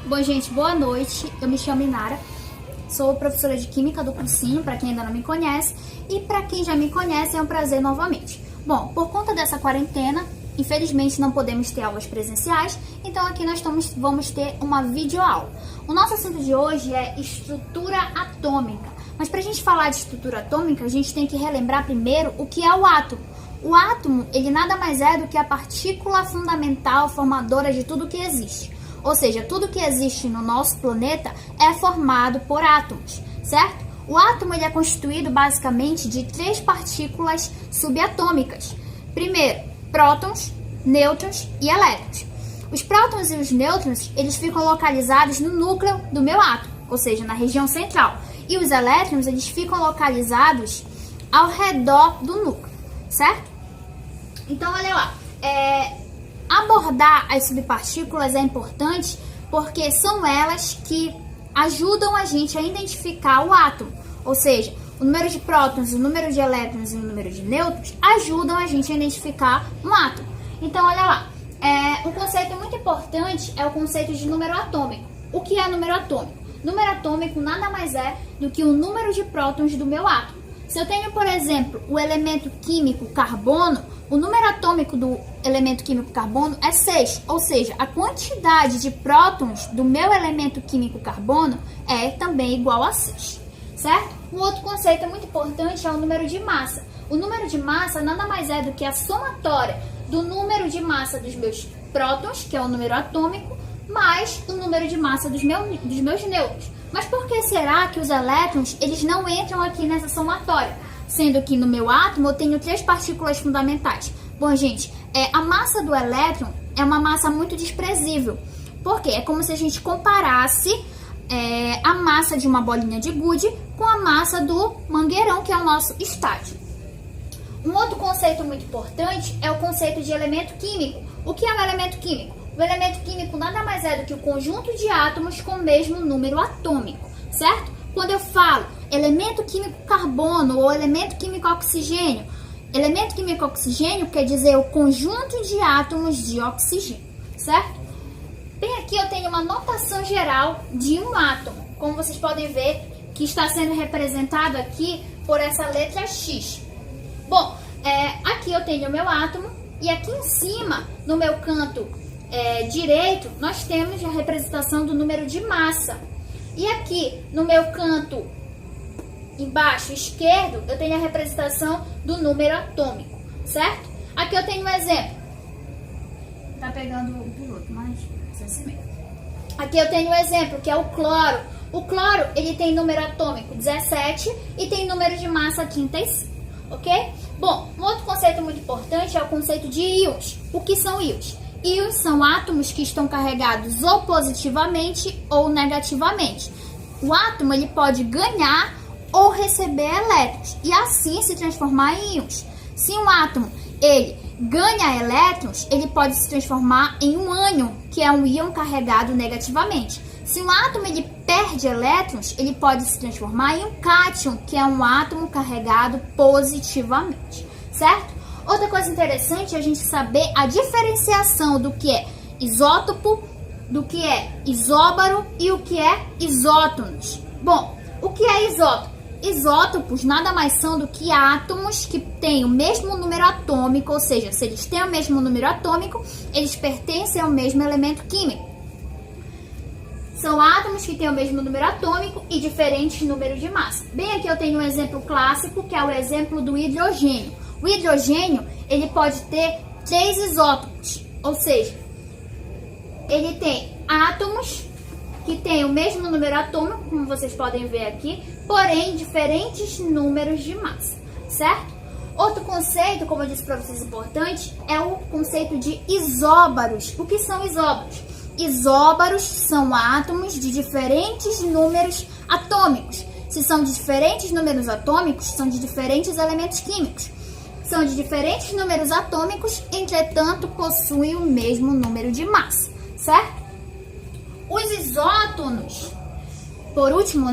Bom, gente, boa noite. Eu me chamo Inara, sou professora de Química do cursinho, para quem ainda não me conhece, e para quem já me conhece é um prazer novamente. Bom, por conta dessa quarentena, infelizmente não podemos ter aulas presenciais, então aqui nós vamos ter uma videoaula. O nosso assunto de hoje é estrutura atômica, mas para a gente falar de estrutura atômica, a gente tem que relembrar primeiro o que é o átomo. O átomo, ele nada mais é do que a partícula fundamental formadora de tudo que existe. Ou seja, tudo que existe no nosso planeta é formado por átomos, certo? O átomo ele é constituído basicamente de 3 partículas subatômicas. Primeiro, prótons, nêutrons e elétrons. Os prótons e os nêutrons, eles ficam localizados no núcleo do meu átomo, ou seja, na região central. E os elétrons, eles ficam localizados ao redor do núcleo, certo? Então, olha lá, abordar as subpartículas é importante porque são elas que ajudam a gente a identificar o átomo. Ou seja, o número de prótons, o número de elétrons e o número de nêutrons ajudam a gente a identificar um átomo. Então, olha lá, um conceito muito importante é o conceito de número atômico. O que é número atômico? Número atômico nada mais é do que o número de prótons do meu átomo. Se eu tenho, por exemplo, o elemento químico carbono, o número atômico do elemento químico carbono é 6, ou seja, a quantidade de prótons do meu elemento químico carbono é também igual a 6, certo? Um outro conceito muito importante é o número de massa. O número de massa nada mais é do que a somatória do número de massa dos meus prótons, que é o número atômico, mais o número de massa dos meus nêutrons. Mas por que será que os elétrons eles não entram aqui nessa somatória? Sendo que no meu átomo eu tenho 3 partículas fundamentais. Bom, gente, a massa do elétron é uma massa muito desprezível. Por quê? É como se a gente comparasse a massa de uma bolinha de gude com a massa do mangueirão, que é o nosso estádio. Um outro conceito muito importante é o conceito de elemento químico. O que é um elemento químico? O elemento químico nada mais é do que o conjunto de átomos com o mesmo número atômico, certo? Quando eu falo elemento químico carbono ou elemento químico oxigênio, elemento químico oxigênio quer dizer o conjunto de átomos de oxigênio, certo? Bem, aqui eu tenho uma notação geral de um átomo, como vocês podem ver que está sendo representado aqui por essa letra X. Bom, aqui eu tenho o meu átomo e aqui em cima, no meu canto direito, nós temos a representação do número de massa. E aqui no meu canto embaixo esquerdo, eu tenho a representação do número atômico, certo? Aqui eu tenho um exemplo. Tá pegando o piloto, mas assim mesmo. Aqui eu tenho um exemplo, que é o cloro. O cloro, ele tem número atômico 17 e tem número de massa 35, ok? Bom, um outro conceito muito importante é o conceito de íons. O que são íons? Íons são átomos que estão carregados ou positivamente ou negativamente. O átomo ele pode ganhar ou receber elétrons e assim se transformar em íons. Se um átomo ele ganha elétrons, ele pode se transformar em um ânion, que é um íon carregado negativamente. Se um átomo ele perde elétrons, ele pode se transformar em um cátion, que é um átomo carregado positivamente, certo? Outra coisa interessante é a gente saber a diferenciação do que é isótopo, do que é isóbaro e o que é isótonos. Bom, o que é isótopo? Isótopos nada mais são do que átomos que têm o mesmo número atômico, ou seja, se eles têm o mesmo número atômico, eles pertencem ao mesmo elemento químico. São átomos que têm o mesmo número atômico e diferentes números de massa. Bem, aqui eu tenho um exemplo clássico, que é o exemplo do hidrogênio. O hidrogênio, ele pode ter 3 isótopos, ou seja, ele tem átomos que têm o mesmo número atômico, como vocês podem ver aqui, porém diferentes números de massa, certo? Outro conceito, como eu disse para vocês, importante, é o conceito de isóbaros. O que são isóbaros? Isóbaros são átomos de diferentes números atômicos. Se são de diferentes números atômicos, são de diferentes elementos químicos. São de diferentes números atômicos, entretanto, possuem o mesmo número de massa, certo? Os isótonos, por último,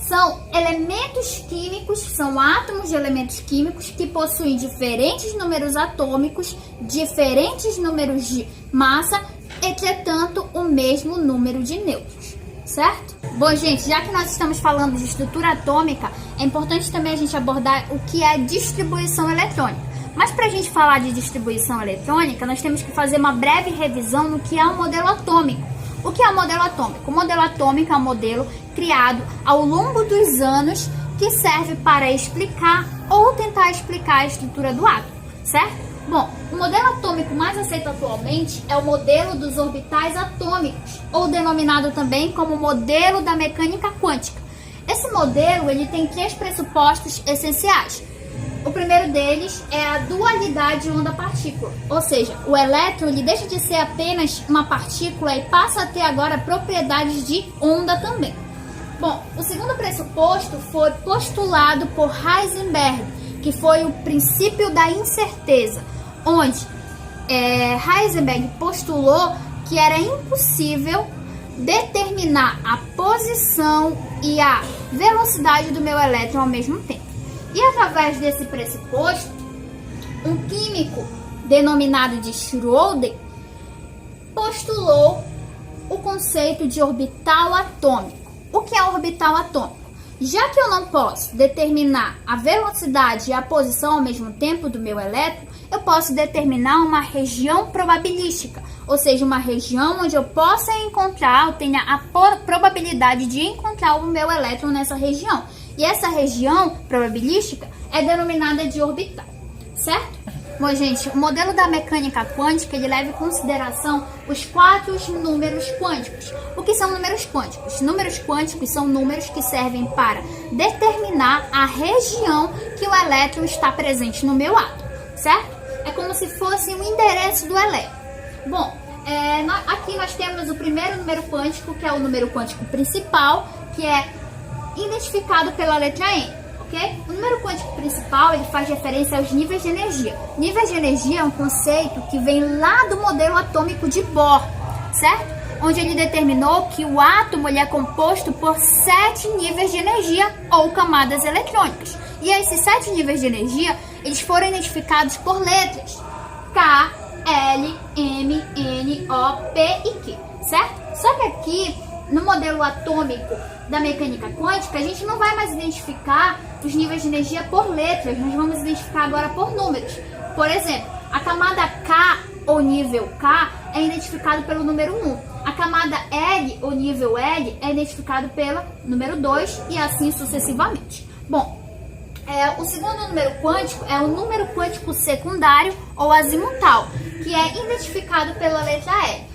São elementos químicos, são átomos de elementos químicos que possuem diferentes números atômicos, diferentes números de massa, entretanto, o mesmo número de nêutrons, certo? Bom, gente, já que nós estamos falando de estrutura atômica, é importante também a gente abordar o que é distribuição eletrônica. Mas para a gente falar de distribuição eletrônica, nós temos que fazer uma breve revisão no que é um modelo atômico. O que é um modelo atômico? O modelo atômico é um modelo criado ao longo dos anos que serve para explicar ou tentar explicar a estrutura do átomo, certo? Bom, o modelo atômico mais aceito atualmente é o modelo dos orbitais atômicos, ou denominado também como modelo da mecânica quântica. Esse modelo ele tem 3 pressupostos essenciais. O primeiro deles é a dualidade onda-partícula, ou seja, o elétron ele deixa de ser apenas uma partícula e passa a ter agora propriedades de onda também. Bom, o segundo pressuposto foi postulado por Heisenberg, que foi o princípio da incerteza, onde Heisenberg postulou que era impossível determinar a posição e a velocidade do meu elétron ao mesmo tempo. E através desse pressuposto, um químico denominado de Schrödinger postulou o conceito de orbital atômico. O que é orbital atômico? Já que eu não posso determinar a velocidade e a posição ao mesmo tempo do meu elétron, eu posso determinar uma região probabilística, ou seja, uma região onde eu possa encontrar, eu tenha a probabilidade de encontrar o meu elétron nessa região. E essa região probabilística é denominada de orbital, certo? Bom, gente, o modelo da mecânica quântica ele leva em consideração os 4 números quânticos. O que são números quânticos? Números quânticos são números que servem para determinar a região que o elétron está presente no meu átomo, certo? É como se fosse um endereço do elétron. Bom, aqui nós temos o primeiro número quântico, que é o número quântico principal, que é identificado pela letra N, ok? O número quântico principal ele faz referência aos níveis de energia. Níveis de energia é um conceito que vem lá do modelo atômico de Bohr, certo? Onde ele determinou que o átomo ele é composto por 7 níveis de energia ou camadas eletrônicas. E esses 7 níveis de energia eles foram identificados por letras K, L, M, N, O, P e Q, certo? Só que aqui no modelo atômico da mecânica quântica, a gente não vai mais identificar os níveis de energia por letras, nós vamos identificar agora por números. Por exemplo, a camada K, ou nível K, é identificado pelo número 1. A camada L, ou nível L, é identificado pelo número 2 e assim sucessivamente. Bom, o segundo número quântico é o número quântico secundário, ou azimutal, que é identificado pela letra L.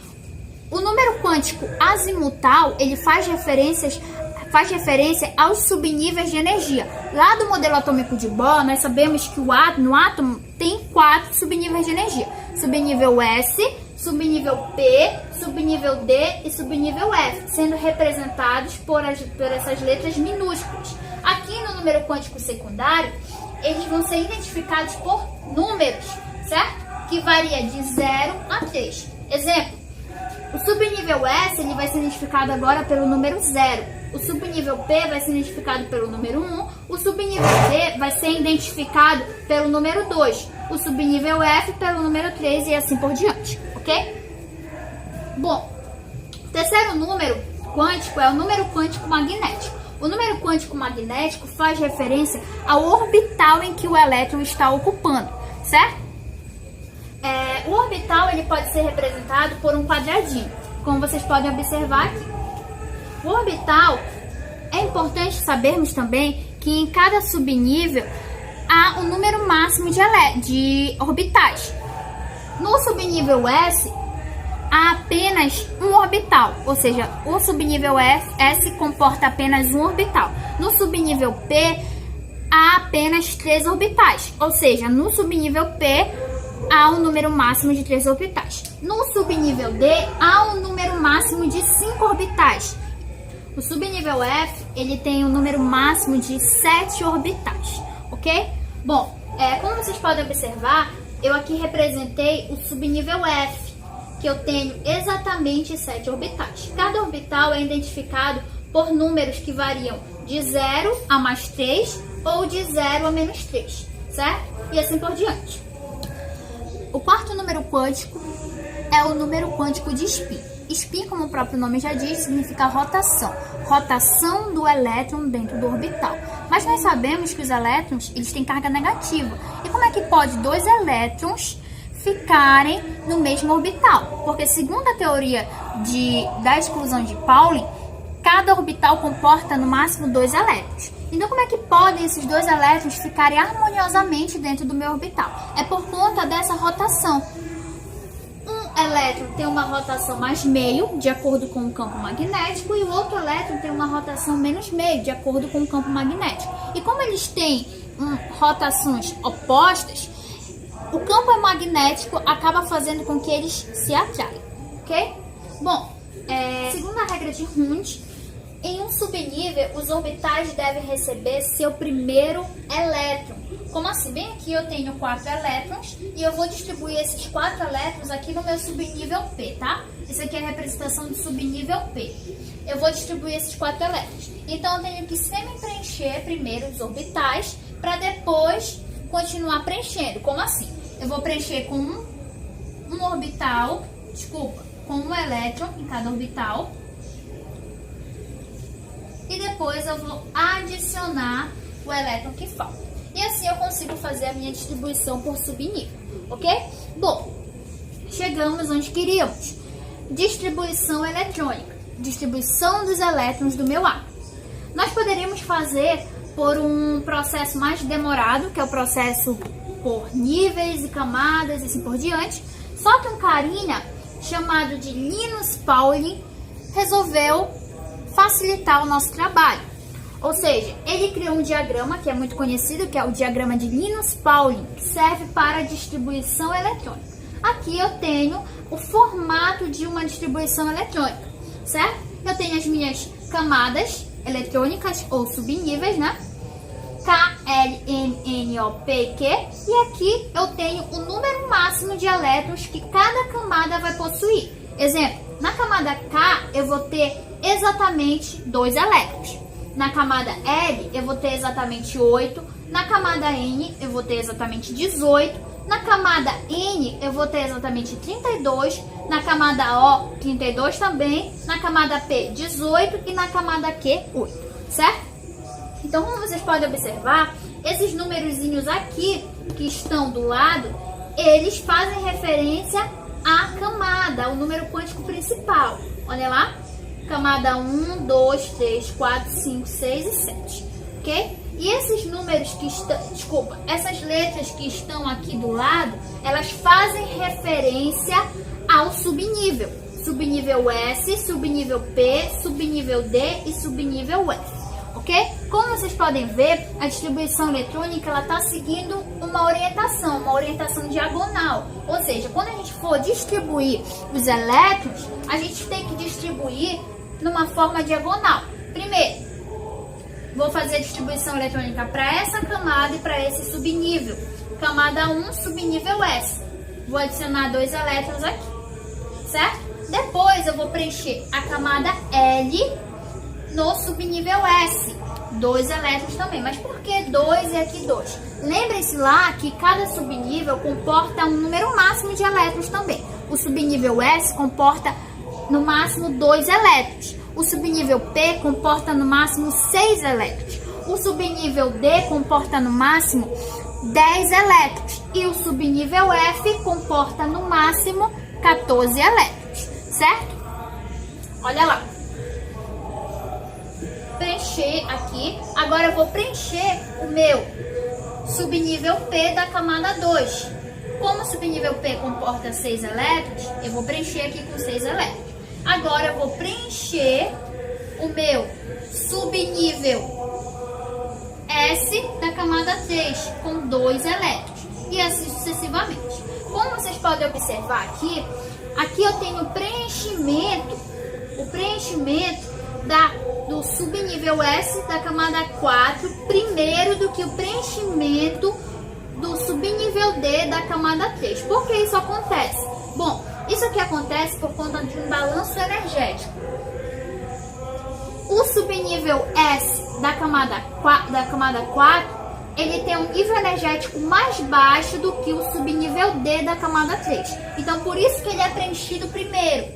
O número quântico azimutal, ele faz referência aos subníveis de energia. Lá do modelo atômico de Bohr, nós sabemos que no átomo tem 4 subníveis de energia. Subnível S, subnível P, subnível D e subnível F, sendo representados por essas letras minúsculas. Aqui no número quântico secundário, eles vão ser identificados por números, certo? Que varia de 0 a 3. Exemplo. O subnível S ele vai ser identificado agora pelo número 0. O subnível P vai ser identificado pelo número 1. O subnível D vai ser identificado pelo número 2. O subnível F pelo número 3 e assim por diante, ok? Bom, o terceiro número quântico é o número quântico magnético. O número quântico magnético faz referência ao orbital em que o elétron está ocupando, certo? O orbital ele pode ser representado por um quadradinho, como vocês podem observar aqui. O orbital, é importante sabermos também que em cada subnível há um número máximo de orbitais. No subnível S, há apenas um orbital, ou seja, o subnível S comporta apenas um orbital. No subnível P, há apenas 3 orbitais, ou seja, no subnível P, há um número máximo de 3 orbitais. No subnível D, há um número máximo de 5 orbitais. O subnível F, ele tem um número máximo de 7 orbitais, ok? Bom, como vocês podem observar, eu aqui representei o subnível F, que eu tenho exatamente 7 orbitais. Cada orbital é identificado por números que variam de 0 a mais 3 ou de 0 a menos 3, certo? E assim por diante. O quarto número quântico é o número quântico de spin. Spin, como o próprio nome já diz, significa rotação. Rotação do elétron dentro do orbital. Mas nós sabemos que os elétrons, eles têm carga negativa. E como é que pode dois elétrons ficarem no mesmo orbital? Porque segundo a teoria da exclusão de Pauling, cada orbital comporta no máximo 2 elétrons. Então como é que podem esses 2 elétrons ficarem harmoniosamente dentro do meu orbital? É por conta dessa rotação. Um elétron tem uma rotação mais meio, de acordo com o campo magnético, e o outro elétron tem uma rotação menos meio, de acordo com o campo magnético. E como eles têm rotações opostas, o campo magnético acaba fazendo com que eles se atraiam, ok? Bom, segundo a regra de Hund, em um subnível, os orbitais devem receber seu primeiro elétron. Como assim? Bem aqui eu tenho 4 elétrons e eu vou distribuir esses 4 elétrons aqui no meu subnível P, tá? Isso aqui é a representação do subnível P. Eu vou distribuir esses 4 elétrons. Então eu tenho que semi-preencher primeiro os orbitais para depois continuar preenchendo. Como assim? Eu vou preencher com um orbital, com um elétron em cada orbital. E depois eu vou adicionar o elétron que falta. E assim eu consigo fazer a minha distribuição por subnível, ok? Bom, chegamos onde queríamos. Distribuição eletrônica. Distribuição dos elétrons do meu átomo. Nós poderíamos fazer por um processo mais demorado, que é o processo por níveis e camadas e assim por diante. Só que um carinha chamado de Linus Pauling resolveu facilitar o nosso trabalho. Ou seja, ele criou um diagrama que é muito conhecido, que é o diagrama de Linus Pauling, que serve para distribuição eletrônica. Aqui eu tenho o formato de uma distribuição eletrônica, certo? Eu tenho as minhas camadas eletrônicas ou subníveis, né? K, L, M, N, O, P e Q. E aqui eu tenho o número máximo de elétrons que cada camada vai possuir. Exemplo, na camada K eu vou ter exatamente 2 elétrons. Na camada L eu vou ter exatamente 8. Na camada N eu vou ter exatamente 18. Na camada N eu vou ter exatamente 32. Na camada O, 32 também. Na camada P, 18. E na camada Q, 8. Certo? Então, como vocês podem observar, esses numerozinhos aqui que estão do lado, eles fazem referência à camada, ao número quântico principal. Olha lá. Camada 1, 2, 3, 4, 5, 6 e 7, ok? E esses números que estão, essas letras que estão aqui do lado, elas fazem referência ao subnível. Subnível S, subnível P, subnível D e subnível F, ok? Como vocês podem ver, a distribuição eletrônica, ela está seguindo uma orientação diagonal. Ou seja, quando a gente for distribuir os elétrons, a gente tem que distribuir numa forma diagonal. Primeiro, vou fazer a distribuição eletrônica para essa camada e para esse subnível. Camada 1, subnível S. Vou adicionar 2 elétrons aqui, certo? Depois eu vou preencher a camada L no subnível S. 2 elétrons também. Mas por que 2 e aqui 2? Lembrem-se lá que cada subnível comporta um número máximo de elétrons também. O subnível S comporta no máximo 2 elétrons. O subnível P comporta no máximo 6 elétrons. O subnível D comporta no máximo 10 elétrons. E o subnível F comporta no máximo 14 elétrons. Certo? Olha lá. Preencher aqui. Agora eu vou preencher o meu subnível P da camada 2. Como o subnível P comporta 6 elétrons, eu vou preencher aqui com 6 elétrons. Agora eu vou preencher o meu subnível S da camada 3 com 2 elétrons. E assim sucessivamente. Como vocês podem observar aqui eu tenho o preenchimento do subnível S da camada 4 primeiro do que o preenchimento do subnível D da camada 3. Por que isso acontece? Bom, isso aqui acontece por conta de um balanço energético. O subnível S da camada 4, ele tem um nível energético mais baixo do que o subnível D da camada 3. Então, por isso que ele é preenchido primeiro.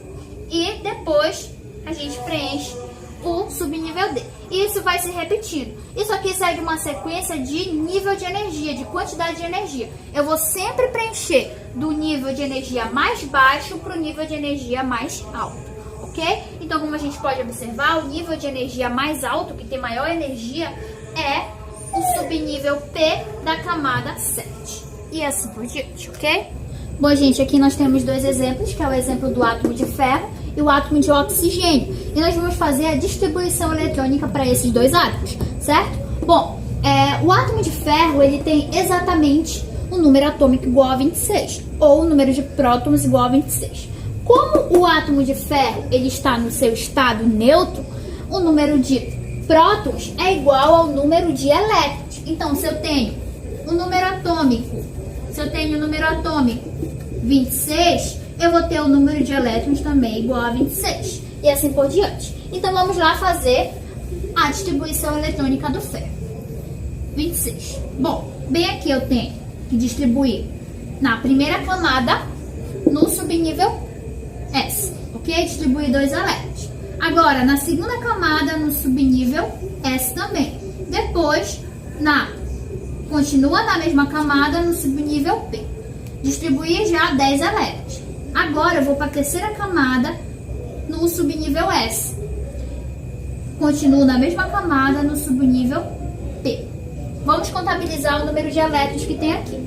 E depois a gente preenche o subnível D. E isso vai se repetindo. Isso aqui segue uma sequência de nível de energia, de quantidade de energia. Eu vou sempre preencher do nível de energia mais baixo para o nível de energia mais alto. Ok? Então, como a gente pode observar, o nível de energia mais alto, que tem maior energia, é o subnível P da camada 7. E assim por diante, ok? Bom, gente, aqui nós temos dois exemplos, que é o exemplo do átomo de ferro e o átomo de oxigênio. E nós vamos fazer a distribuição eletrônica para esses dois átomos, certo? Bom, o átomo de ferro, ele tem exatamente o número atômico igual a 26, ou o número de prótons igual a 26. Como o átomo de ferro, ele está no seu estado neutro, o número de prótons é igual ao número de elétrons. Então, se eu tenho o número atômico, 26, eu vou ter o número de elétrons também igual a 26. E assim por diante. Então, vamos lá fazer a distribuição eletrônica do ferro. 26. Bom, bem aqui eu tenho que distribuir na primeira camada no subnível S. Ok? Distribuir 2 elétrons. Agora, na segunda camada, no subnível S também. Depois, continua na mesma camada, no subnível P. Distribuir já 10 elétrons. Agora, eu vou para a terceira camada, no subnível S. Continuo na mesma camada, no subnível P. Vamos contabilizar o número de elétrons que tem aqui.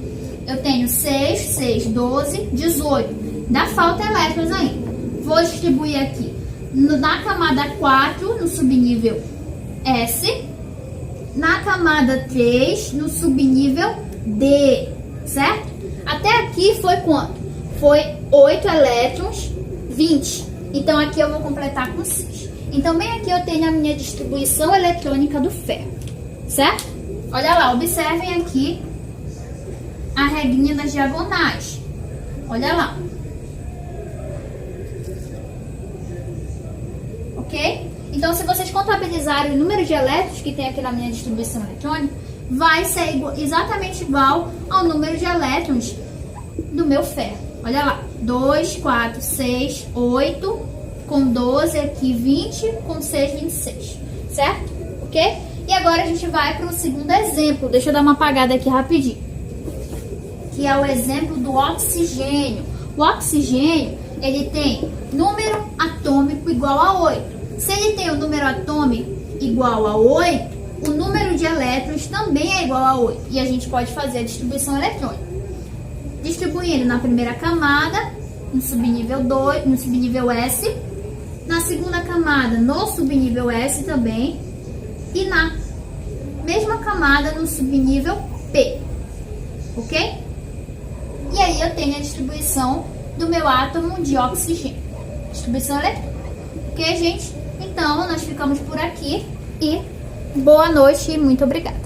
Eu tenho 6, 12, 18. Ainda falta elétrons ainda. Vou distribuir aqui na camada 4, no subnível S, na camada 3, no subnível D, certo? Até aqui foi quanto? Foi 8 elétrons, 20. Então, aqui eu vou completar com 6. Então, bem aqui eu tenho a minha distribuição eletrônica do ferro, certo? Olha lá, observem aqui a regrinha das diagonais. Olha lá. Ok? Então, se vocês contabilizarem o número de elétrons que tem aqui na minha distribuição eletrônica, vai ser exatamente igual ao número de elétrons do meu ferro. Olha lá, 2, 4, 6, 8, com 12 aqui, 20, com 6, 26, certo? Ok? E agora a gente vai para o segundo exemplo. Deixa eu dar uma apagada aqui rapidinho. Que é o exemplo do oxigênio. O oxigênio, ele tem número atômico igual a 8. Se ele tem o número atômico igual a 8, o número de elétrons também é igual a 8. E a gente pode fazer a distribuição eletrônica. Distribuindo na primeira camada, no subnível 2, no subnível S, na segunda camada, no subnível S também, e na mesma camada, no subnível P. Ok? E aí eu tenho a distribuição do meu átomo de oxigênio. Distribuição eletrônica. Ok, gente? Então, nós ficamos por aqui e boa noite e muito obrigada.